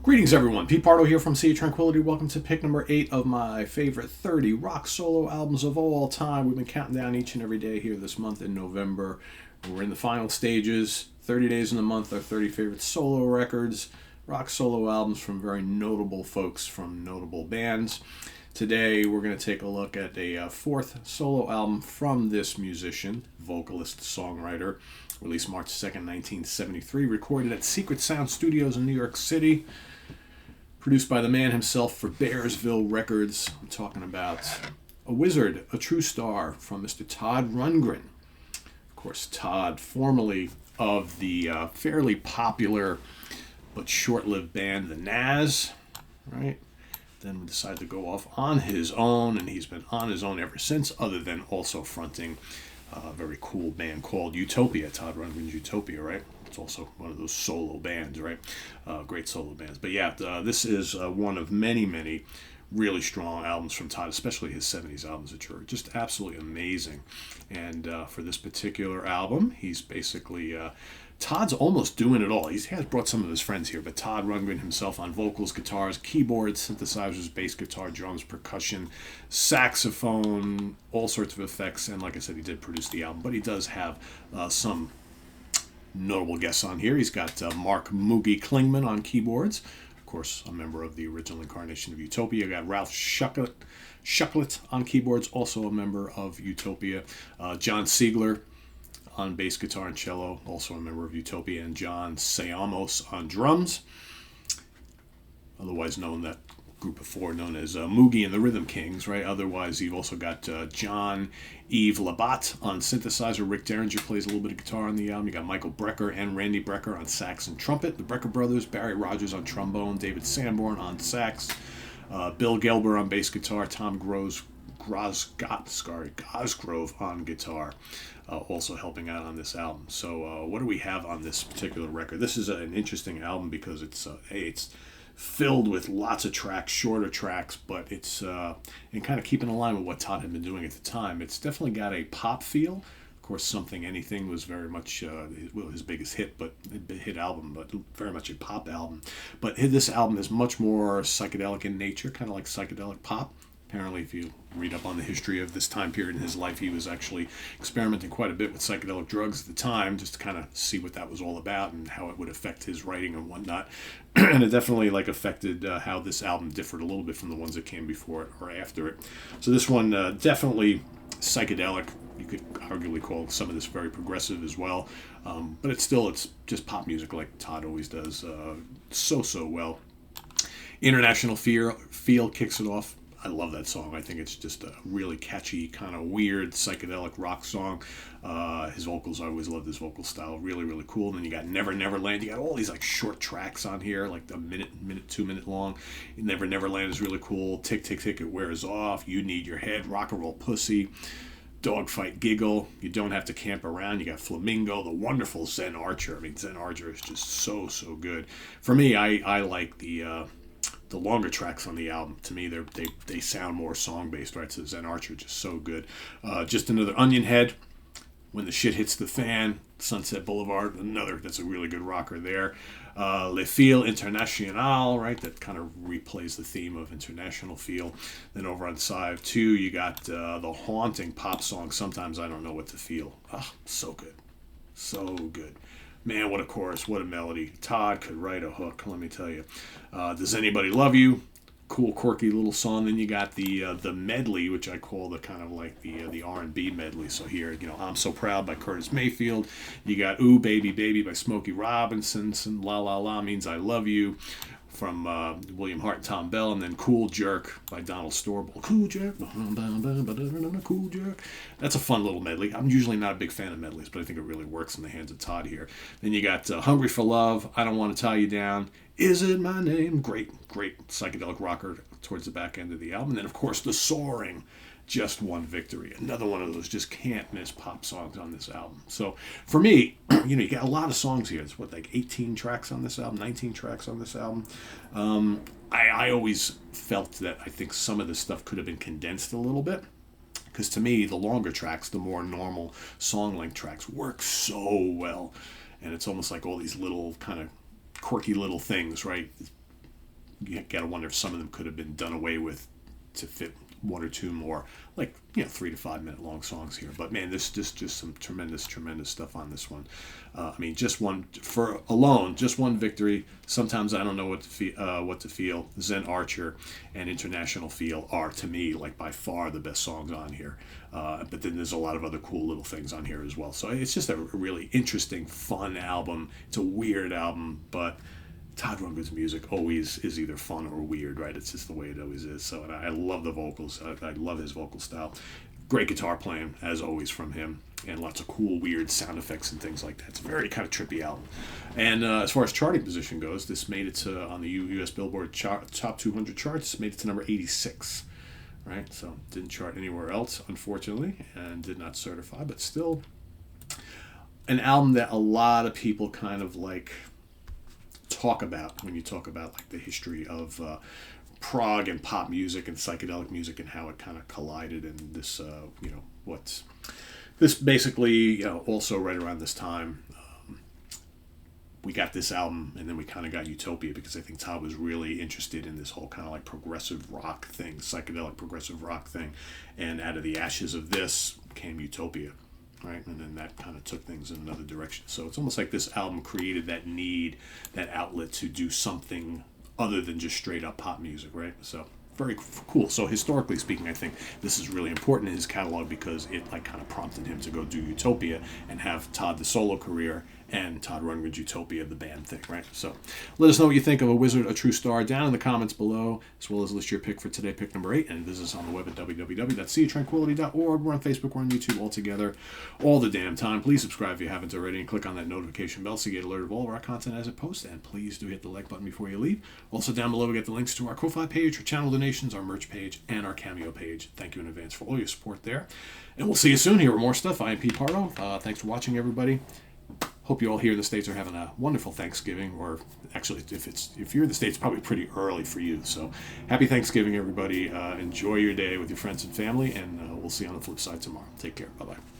Greetings, everyone. Pete Pardo here from Sea of Tranquility. Welcome to pick number 8 of my favorite 30 rock solo albums of all time. We've been counting down each and every day here this month in November. We're in the final stages. 30 days in the month, our 30 favorite solo records, rock solo albums from very notable folks from notable bands. Today, we're going to take a look at a fourth solo album from this musician, vocalist, songwriter, released March 2nd, 1973, recorded at Secret Sound Studios in New York City. Produced by the man himself for Bearsville Records. I'm talking about A Wizard, a True Star from Mr. Todd Rundgren. Of course, Todd, formerly of the fairly popular but short-lived band The Nazz, right? Then decided to go off on his own, and he's been on his own ever since, other than also fronting a very cool band called Utopia, Todd Rundgren's Utopia, right? It's also one of those solo bands, right? Great solo bands. But yeah, this is one of many, many really strong albums from Todd, especially his 70s albums, which are just absolutely amazing. And for this particular album, he's basically... Todd's almost doing it all. He has brought some of his friends here, but Todd Rundgren himself on vocals, guitars, keyboards, synthesizers, bass guitar, drums, percussion, saxophone, all sorts of effects. And like I said, he did produce the album, but he does have some notable guests on here. He's got Mark Moogie Klingman on keyboards, of course, a member of the original incarnation of Utopia. You got Ralph Shucklet on keyboards, also a member of Utopia. John Siegler on bass guitar and cello, also a member of Utopia, and John Sayamos on drums, otherwise known that group before known as Moogie and the Rhythm Kings, right? Otherwise, you've also got John Yves Labatt on synthesizer. Rick Derringer plays a little bit of guitar on the album. You got Michael Brecker and Randy Brecker on sax and trumpet. The Brecker brothers, Barry Rogers on trombone, David Sanborn on sax, Bill Gelber on bass guitar, Tom Cosgrove on guitar, also helping out on this album. So what do we have on this particular record? This is an interesting album because it's filled with lots of tracks, shorter tracks, but it's and kind of keeping in line with what Todd had been doing at the time. It's definitely got a pop feel. Of course, Something Anything was very much his biggest hit album, but very much a pop album. But this album is much more psychedelic in nature, kind of like psychedelic pop. Apparently, if you read up on the history of this time period in his life, he was actually experimenting quite a bit with psychedelic drugs at the time, just to kind of see what that was all about and how it would affect his writing and whatnot. And it definitely affected how this album differed a little bit from the ones that came before it or after it. So this one definitely psychedelic. You could arguably call some of this very progressive as well, but it's just pop music like Todd always does so well. International Feel kicks it off. I love that song. I think it's just a really catchy, kind of weird, psychedelic rock song. His vocals, I always loved his vocal style. Really, really cool. And then you got Never Neverland. You got all these short tracks on here, like a minute, 2 minute long. Never Neverland is really cool. Tick, Tick, Tick, It Wears Off. You Need Your Head. Rock and Roll Pussy. Dogfight Giggle. You Don't Have to Camp Around. You got Flamingo. The wonderful Zen Archer. I mean, Zen Archer is just so good. For me, I like the longer tracks on the album. To me, they sound more song-based, right? So Zen Archer, just so good. Just Another Onion Head, When the Shit Hits the Fan, Sunset Boulevard, that's a really good rocker there. Le Feel International, right? That kind of replays the theme of International Feel. Then over on side 2, you got the haunting pop song, Sometimes I Don't Know What to Feel. So good. So good. Man, what a chorus, what a melody. Todd could write a hook, let me tell you. Does Anybody Love You? Cool, quirky little song. Then you got the medley, which I call the kind of like the R&B medley. So here, I'm So Proud by Curtis Mayfield. You got Ooh Baby Baby by Smokey Robinson. And La La La Means I Love You from William Hart and Tom Bell, and then Cool Jerk by Donald Storble. Cool Jerk, Cool Jerk. That's a fun little medley. I'm usually not a big fan of medleys, but I think it really works in the hands of Todd here. Then you got Hungry for Love, I Don't Want to Tie You Down, Is It My Name? Great psychedelic rocker towards the back end of the album. And then, of course, The Soaring, Just One Victory. Another one of those just can't miss pop songs on this album. So for me, you got a lot of songs here. It's 18 tracks on this album, 19 tracks on this album. I always felt that I think some of this stuff could have been condensed a little bit. Because to me, the longer tracks, the more normal song length tracks work so well. And it's almost like all these little kind of quirky little things, right? you gotta wonder if some of them could have been done away with to fit one or two more, like 3 to 5 minute long songs here. But man, there's just some tremendous stuff on this one. I mean, just one victory. Sometimes I don't know what to feel. Zen Archer and International Feel are, to me, like by far the best songs on here. But then there's a lot of other cool little things on here as well. So it's just a really interesting, fun album. It's a weird album, but Todd Rundgren's music always is either fun or weird, right? It's just the way it always is. So, and I love the vocals. I love his vocal style. Great guitar playing, as always, from him. And lots of cool, weird sound effects and things like that. It's a very kind of trippy album. And as far as charting position goes, this made it to, on the U.S. Billboard Top 200 charts, made it to number 86. Right? So, didn't chart anywhere else, unfortunately, and did not certify. But still, an album that a lot of people kind of like talk about when you talk about like the history of prog and pop music and psychedelic music and how it kind of collided, and this this basically also right around this time we got this album, and then we kind of got Utopia, because I think Todd was really interested in this whole kind of like progressive rock thing, psychedelic progressive rock thing, and out of the ashes of this came Utopia. Right, and then that kind of took things in another direction. So it's almost like this album created that need, that outlet to do something other than just straight up pop music, right? So very cool. So historically speaking, I think this is really important in his catalog, because it like kind of prompted him to go do Utopia and have Todd the solo career and Todd Rundgren's Utopia, the band thing, right? So let us know what you think of A Wizard, a True Star down in the comments below, as well as list your pick for today, pick number 8, and visit us on the web at www.seatranquility.org. We're on Facebook, we're on YouTube, all together, all the damn time. Please subscribe if you haven't already, and click on that notification bell so you get alerted of all of our content as it posts, and please do hit the like button before you leave. Also down below we get the links to our Ko-Fi page, our channel donations, our merch page, and our Cameo page. Thank you in advance for all your support there, and we'll see you soon here with more stuff. I am Pete Pardo. Thanks for watching, everybody. Hope you all here in the States are having a wonderful Thanksgiving, or actually, if you're in the States, probably pretty early for you. So happy Thanksgiving, everybody. Enjoy your day with your friends and family, and we'll see you on the flip side tomorrow. Take care. Bye-bye.